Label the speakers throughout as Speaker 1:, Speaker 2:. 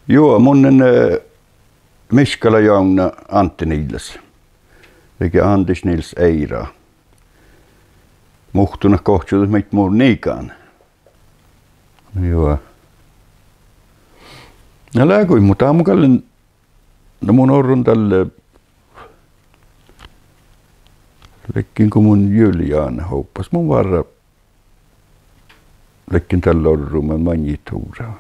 Speaker 1: Joo, monen Miskala Joona Antti Niilas. Eikä Antis Nils Eira. Muhtuna kohtuutus meitä muu niikaan. Joo. Ja lääkuin, mutta aamukallen no mun orrun tälle lekkin kun mun Juliana houppas mun varra lekkin tällä orruun mä manjituura.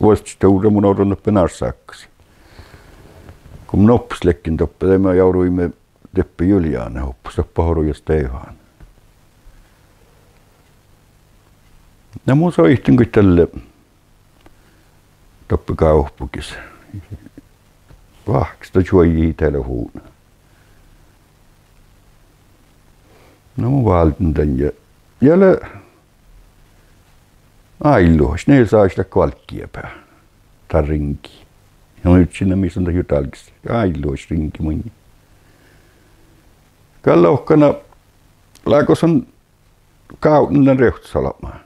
Speaker 1: Vuosituura mun orrun oppe narsakkas. Kun mun oppis lekkin toppe, mä jouduimme Teppi Juliana houppas toppa horuja Stefan. Ja mun soihtin kuin tälle toppi kauppukis. Vahkista juojii telehuuna. No mun valtin tän ja jäle ailuos, ne saa sitä kvalkkia pää. Tai rinki. Ja mä nyt sinne missä on tämä jutalkista. Ailuos rinki mun. Kalloukkana laakos on kauninen reuhtsalamaa.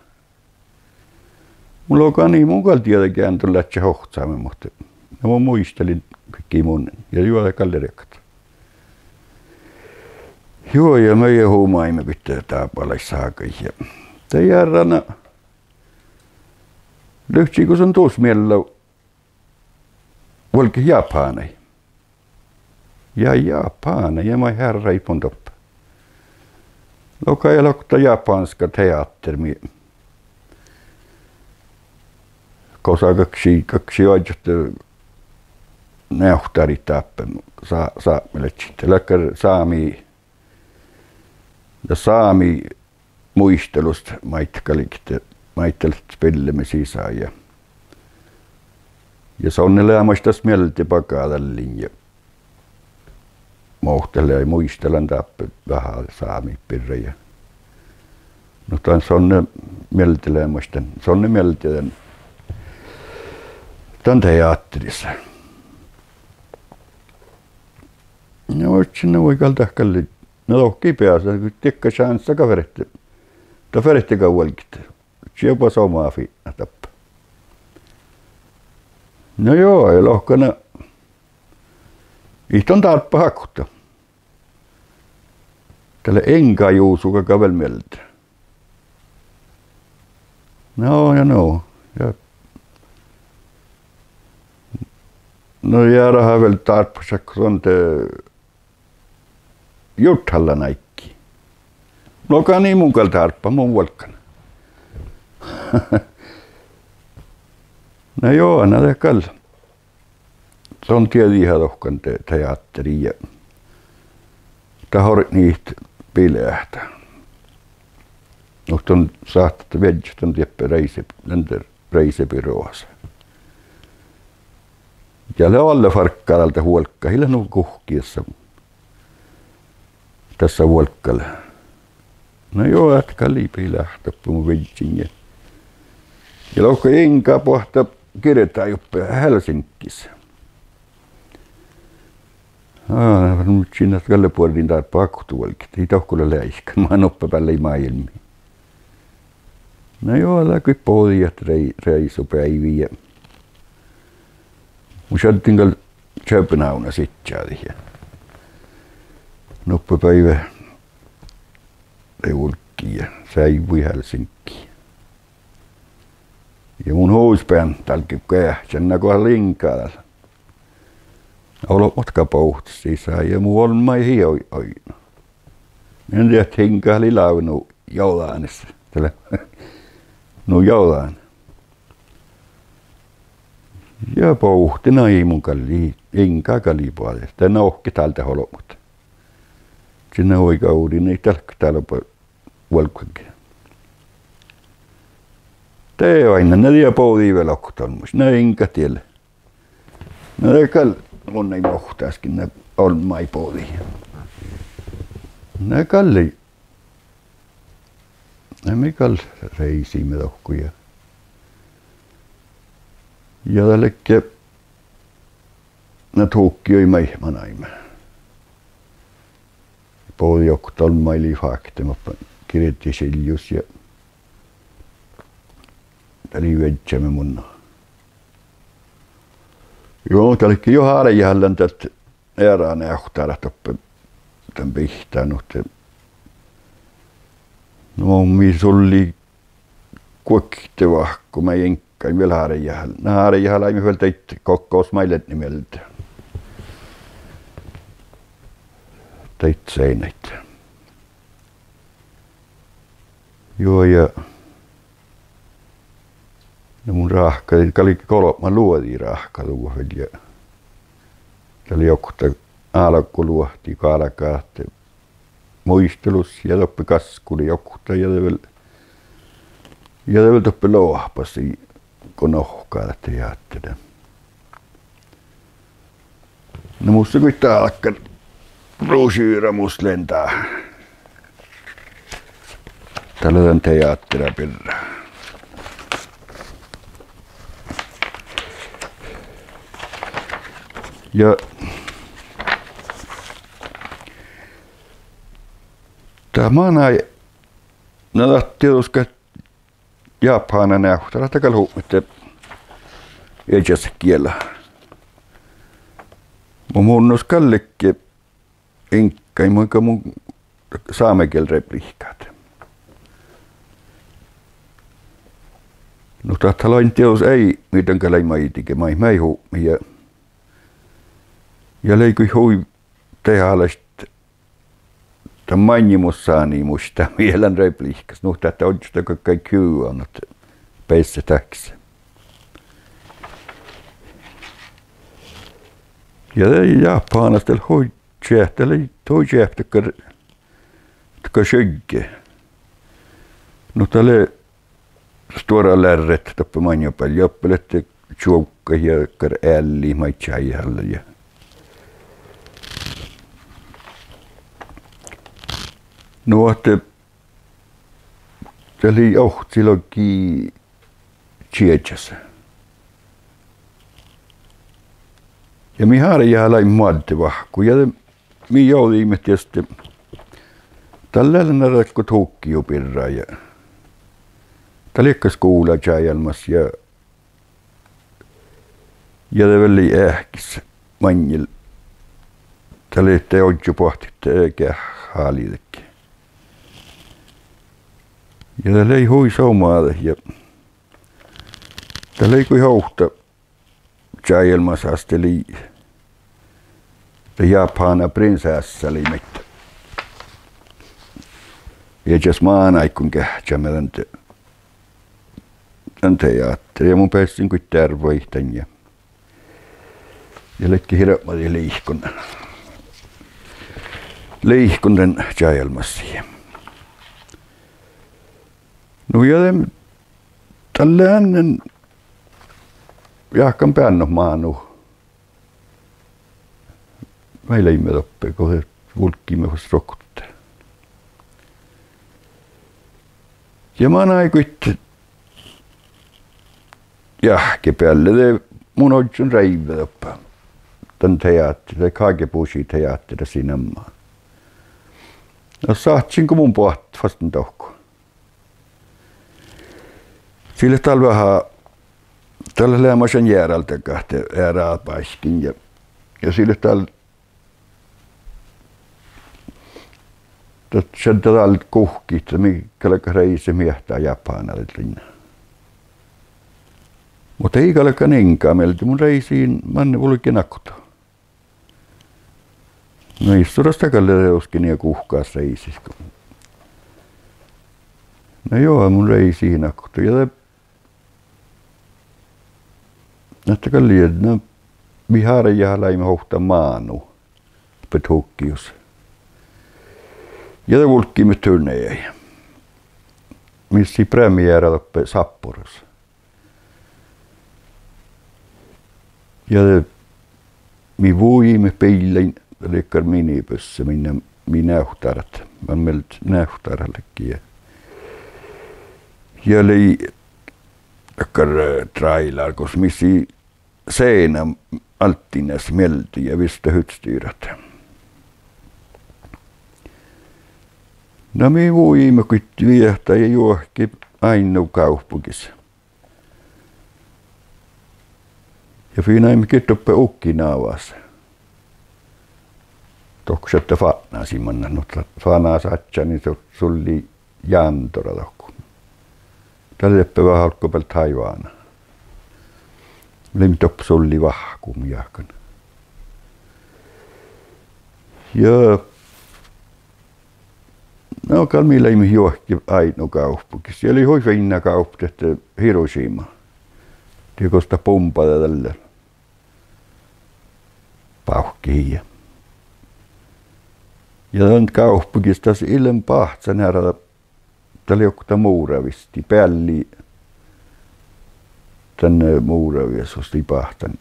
Speaker 1: Mulla onkaan niin mun tietenkin antoi lähtsä hohtsaamme, mutta mä muistelin kaikki mun ja juoda kallerekat. Joo, ja meidän huumaimme pitää taapalaissa hakeja. Tämä järrana lyhtsi, kun se on tuossa mielellä volki Japanai. Ja Japanai, ja mä herra ipon toppa. Loka ja lokta japanska teatteri. Kosa kaksi oikeasti neuhtari tappen saamille sitten. Läkkär saami muistelusta maittelit spillemme sisään ja sonne lämmästäs mieltä pakaa tällin ja mohtelee ja muistelen tappe vähän saami pirrejä. No tämän sonne mieltä lämmästän, sonne mieltä tämän teatterissa. No sinne voi kaltahkalli. No tohki päästä, kun tekkä chans kaveretti. Ta feretti kauelkit. Jopa somaa fiinna tappa. No joo, ja lohkana ihton tarppa hakutta. Tälle enkä juusuka kavelmeltä. No ja no. Ja no jäädä vielä tarppasa, kun on te juthalla näikki. Loka niin mun kalta harppa, mun volkkana. No joo, näitä kalla. Se on tietysti ihan tohkan teatteri ja tahorit niitä pileähtä. Mutta on saattaa vedjät on tieppä reisebyråassa. Ja le alle farkkalalta huolkka, hillä nuo kuhkiessa. Tässä huolkkalla. No joo, ätkä liipi lähtö, mun vedjin. Ja lohka enkä pohta kirjoittaa juppia Helsinkissä. Nyt sinne tälle puolin tarppa aktuolkit. Ei tohkulla läiskä. Mä oon oppa päälle maailmiin. No joo, läkyi pohjat reisupäiviä. Mun sattiin Köpenhauna sitjääli. Noppapäivä reulkki ja säivui Helsinkiin. Ja mun huuspään tälki kähtsän näköä linkaa. Olot matka pohtis sisään ja mun on mai hioi aina. En tiedä, että hinkaa oli launut joulaanissa. No joulaan. Ja pohti naimun kalli, enkä kallipuolesta. Tänä ohki täältä holomut. Sinne oikeudin ei täällä vuolkuinkin. Tee aina, ne tiedä pohtii vielä oktoon. Ne enkä tiedä. No eikä mun ei mohtaiskin, ne on mai pohtii. Ne kalli. Ne mikal reisimme tohkuja. Ja tällekin ne tuukkioi meihmanaimme. Pohtii oktoon maili fakti, mutta kirjoitti siljus ja eli vedsämme mun. Joo, tää olikin jo haarejällän tästä erään ehtaalla toppe tämän pihtään. No, missä oli kuokkiteva, kun mä jenkkain vielä haarejällän. Nää haarejällän ei vielä teit kokkaus mailet nimeltä. Teit seinät. Joo, ja no mun rahka, oli kolma luotiin rahka tuohon ja tää oli joku alku luohti kalkaat muistelus ja toppi kaskuli joku ja vielä toppi lohpasi kun ohkaa teatteria. No musta kuitenkin alkaa ruusyyrä musta lentää. Täällä on teatteria perään. Ja tää maanai nähtiin uska Japana nähtävä takalu että edes kielä. Mun uskallekin enkä muinka mun saamekiel repliikkaat. No tahtaloin teos ei mitenkään leimaitike mai huumia. Ja leikui hui tehaalest tämän mainjimussaani musta mielen repliikkas. No tätä on sitä kaikki kyy annat peissä täksi. Ja japanastel hui tjähteli toi tjähtäkär sjögge. No tälle stora lärret tappe mainjopel joppelette tjuukka ja kar älli maitsäijällä ja no, että se oli silloinkin Tjetsässä. Ja minä haarajaa lain muotti vahku. Ja minä joudimme tietysti tällä lailla rakko tuukki jo pirraa. Ja tämä liekkas kuulla tjäjälmässä ja det väl ähkis manjil. Tämä liittää odju pohti eikä haaliidekin. Ja täällä ei hui saumaada ja täällä ei kui hauhta tjäjelmässä asteli Japana prinsessa oli mittä. Ja jos maanaikun kähtsäämme tän teatteri ja mun pääsin kuin tervoihtan ja lekki hirveästi liihkun tän tjäjelmässä. No ja tällä ennen jahkan päänno maanu. Meillä ei me toppe, kun he vulkkiimme vasta rokutte. Ja mä naikuit jahke päälle, mun odjun reive toppe. Tän teatteri, Kagebushi teatteri siinä maa. No saatsinko mun pohti vastaan tohko. Sille talvehan tällä lämmäsen järältä kahte äärää paiskin ja sille tällä sen tällä kuhki, että mikä reisi miehtää Japanalle linna. Mutta ei kalka niinkään meiltä mun reisiin manne vulki nakkuta. No isturasta kalle reuskin ja kuhkaas reisis. No joo, mun reisiin nakkuta. Näitä kalliin, no mihaarajaa laimme hohta maanu, petukkius. Ja te vulkkiimme tynnejä. Missi premiärä loppe Sapporos. Ja mi vuimme peillein, liikkar minipössä, minä nähtarat. Mä meiltä nähtarallekin. Ja oli takkar trailar, kos missi seinä alttinas melti ja vista hytstyyrat. No me voimme kuitenkin viehtää ja juohki ainoa kauppukissa. Ja siinä ei mikään toppe Okinaavassa. Tohko että fanaa simmanna, mutta fanaa satsa, niin se sulli jantora tohko. Tällä leppä vähän alkoi Taiwaana. Lim topp sulli vahkum jahkan. Ja no kalmilla ei johki aino kauppukin. Siellä oli hoivainna kauppu, että Hiroshima. Tiekosta pumpata tällä pauhkiin. Ja tämän kauppukin taas ilman pahtsa nähdä, tällä joku muuravisti, pälli tänne muuraviesti pahtan.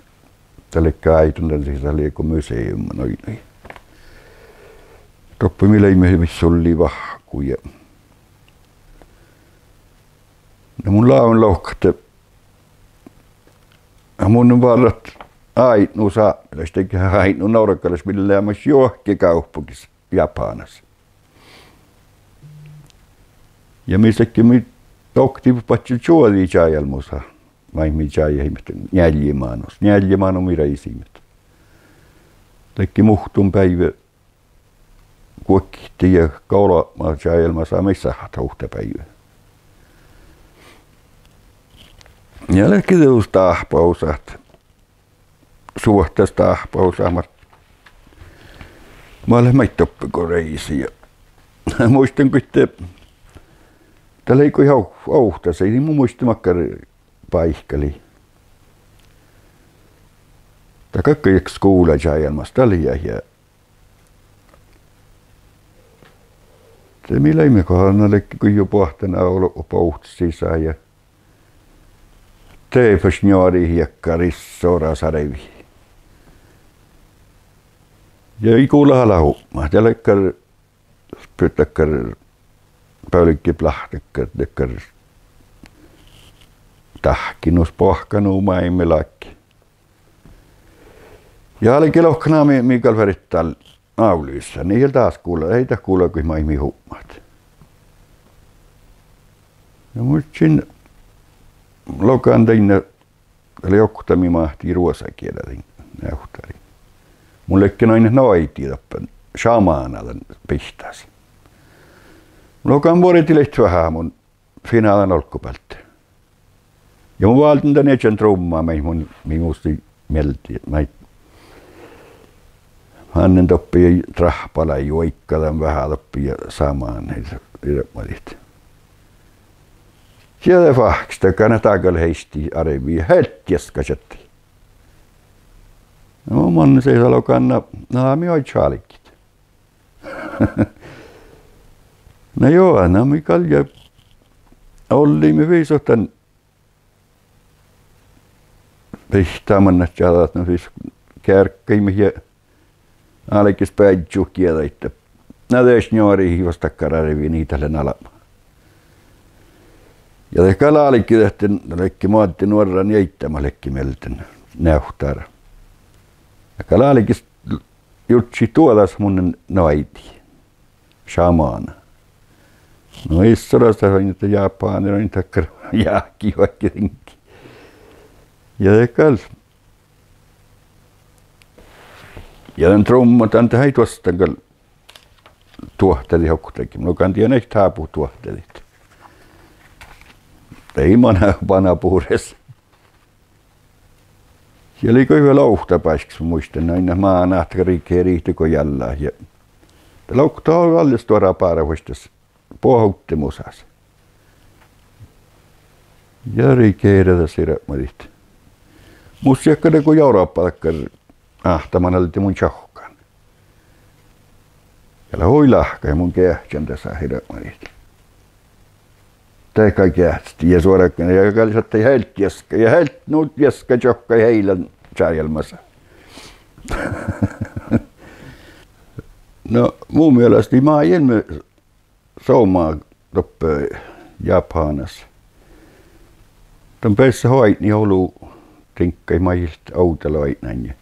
Speaker 1: Tällä käitun sisällä joku museum noin. Toppi millä ihmisessä oli vahkuja. No mun laun lohkate. Mun varat ainu saa, eikä ainu naurakkalas millään myös johki kauppukissa Japanassa. Ja mistäkin mi oktivu patsi juoli jääjelmusa. Vai mi jääjehimeten njäljimanos. Njäljimano mi reisimet. Lekki muhtun päivä kuokki ja kaula jääjelma saa missä hatuhta päivä. Ja lekki teus tahpausat. Suhtas tahpausamat. Mä olen maittoppi reisiä. Muistan kun täällä ei kun ihan ouhtas, ei mun muistamakkar paikali. Tää kaikki jääks kuulla jääjelmas tällä ja se millä ei me kohdana lekki kun jo pohtana ollut pouhtas sisään ja teepäs njari hiekkaris sora sarevi. Ja ei kuulla halahummaa. Täällä lekkar pyttäkkär päylikki plahtekkär tekkär tahkinus pohkanuu maimme laikki. Ja oli kilohkana Mikael Verittal aulissa. Niillä taas kuulla. Ei taas kuulla kuin maimi hummat. Ja muistin lokan teinä tällä joktami mahtii ruosakielä neuhtari. Mullekin aina noiti toppen shamaanallan pihtäsi. Lokan vuoriti lehti vähän mun finaalan olkkupältä. Ja mun valtin tän etsen trummaa mun minusti melti. Hänen toppi ja trahpala juikkadan vähän toppi ja samaan heitä ilmoitit. Sieltä fahksta kannataakal heisti arevia helttiäskasetti. No man se lokanna naami oi chalikit. No joo, no Mikael ja ollimme viisotan pihtaamanat jalat, no siis kärkkäimme ja alekis päijuu kielä, nädes nuori hiivastakkararivi niitä sen alama. Ja te kalalikki tehtiin, lekki maatti nuoran jeittämä lekki melten neuhtara. Ja kalalikis jutsi tuodas mun naiti, shamaana. No ei sodasta vain, että Japani on takkar jääki vaikka tinki. Ja te kal. Ja den trummat anta hei tuosta kal tuohteli hokkutekin. No kan tiedä näistä haapu tuohtelit. Ei mana puhures. Siellä oli hyvä louhtapaiskissa, muistan aina maanahta riihtiko jällään. Ja loukta on alles tuoda paaravuistas pohautti musas. Ja riikeerätä sirapmadit. Musiakkade kun Eurooppa-takkar ahtaman alti mun tjohkan. Ja hoi lahka ja mun kehtsän tässä hirapmadit. Tää kaikki ähti ja suorakkana ja kallisattei heilt jäskä ja heilt nuut jäskä tjokka heilän tjääjelmassa. No mun mielestä mä jemme saumaa toppe Japanassa. Tän peissä hoitni olu tinkkai mailta autoloitnan.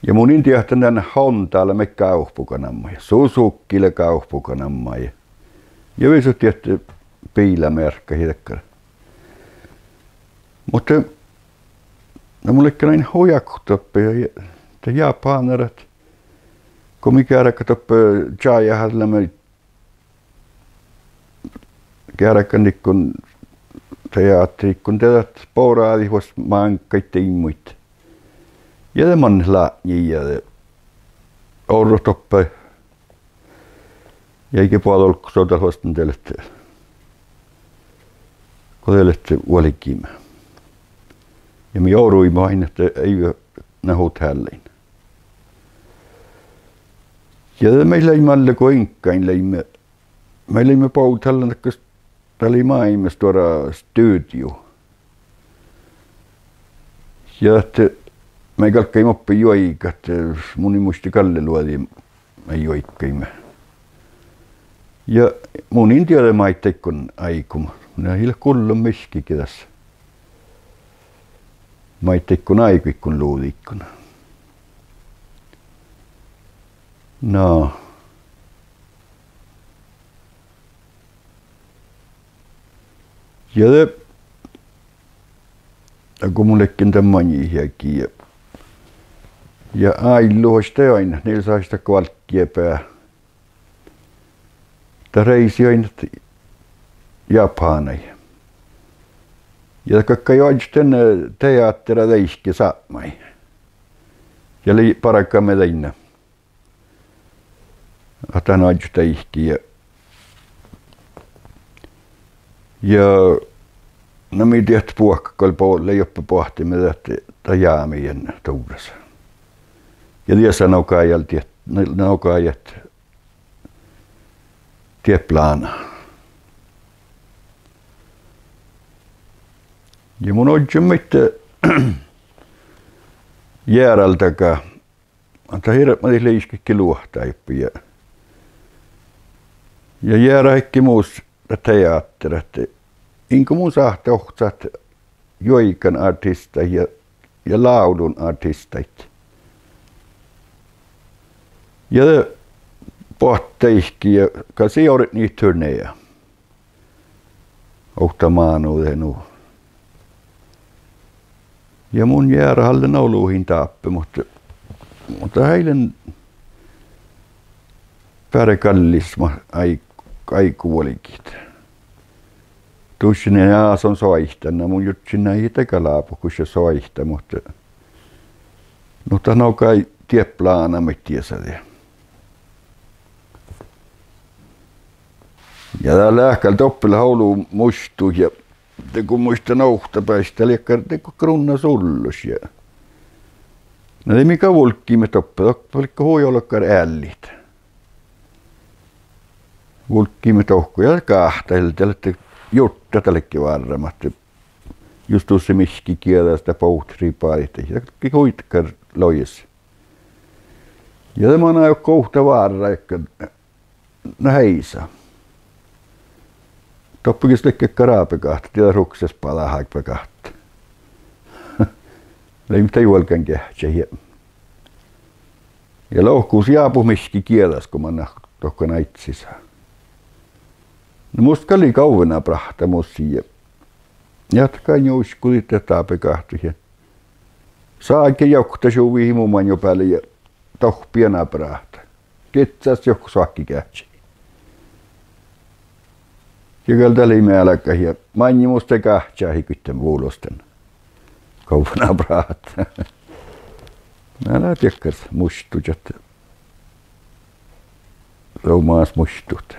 Speaker 1: Ja mun intiahtan tänne Hontaalla me kaupukanamma ja Susukille kaupukanamma ja visut tietty piilämerkka hidekkara. Mutta no mullekin aina hujakutoppi ja japanerat. Kun mikä räkkä toppe jääjähällä me kääräkkä nikkun teatri, kun teidät pouraadi vuos maankaitte immuit. Ja te manla ja orro toppe. Ja eikä puolella ollut sota vastaan teille. Kun teille uolikimme. Ja me jouduimme aina, että ei ole nähut hällein. Ja meillä ei malle kuin inkkain leimme. Meillä ei me poutalla, että täällä oli maailmassa tuoda studio. Ja että me kalkkaimme oppi joikat, mun ei muisti Kalle luodi me joikkaimme. Ja mun ei tiedä maitteikon aikuma. Minä ei ole kullon miskikin tässä. Maitteikon aikuikon luudikkona. No. Ja kun mullekin tämän hiäkin. Ja ailuhoista aina, niillä sai sitä kvalkkia pää. Tämä reisi aina Japaniin. Ja kakka joiden teattera leiski saamai. Ja oli parakka me teinä. Atan ajuta ihki ja no mi tiedät puokkakol puolelle joppa pohtimme että jaamien tuudessa. Ja tiesä naukaajat tie plana. Ja mun oidju mitte jäärältäkään. Anta hirveän leiskikki luohtaa ja jäädä kaikki muus teatterat. Inko mun sahte ohtsat joikan artista ja laulun artistait. Ja pohteihki ja kasi joudet niitä turneja. Ohtamaanu tehnu. Ja mun jäädä hallen ouluihin taappe, mutta heilen pärekallisma aikuolikit. Tussinen aas on soihtana, mun jutsin ei tekalaapu, kun se soihta, mutta no kai tieplaana mittiässä. Ja täällä lähkällä toppilla haulu muistu ja kun muista nouhta päästä, liekkä teko krunna sullus. No ei mikä vulkki me toppilla, oliko huijolokkaan ällit. Vulkkiimme tohku ja kahtailta, että jutta tällekin varmat. Just tuossa miski kielä sitä poutripaita ja kuitkar lois. Ja tämä on aina kohta varra, että heisa. Toppikis lekke karapekahta, tiedä rukses palaa haikpekahta. Ei mitään juolkään kähtsä. Ja lohkuus jaapu miski kieläs, kun mä tohkan aitsisä. No musta oli kauena prahta mussia. Jatkaa jouskulit ja taapekahtuja. Saakin jokta suvi himuman jo päälle ja tohpiana prahta. Ketsas joku sakki kähtsä. Ja kyllä oli määlläkä ja manni musta kähtsää hikytten vuulosten. Kauena prahta. Älä tiekkäs mustut, että se on maas mustut.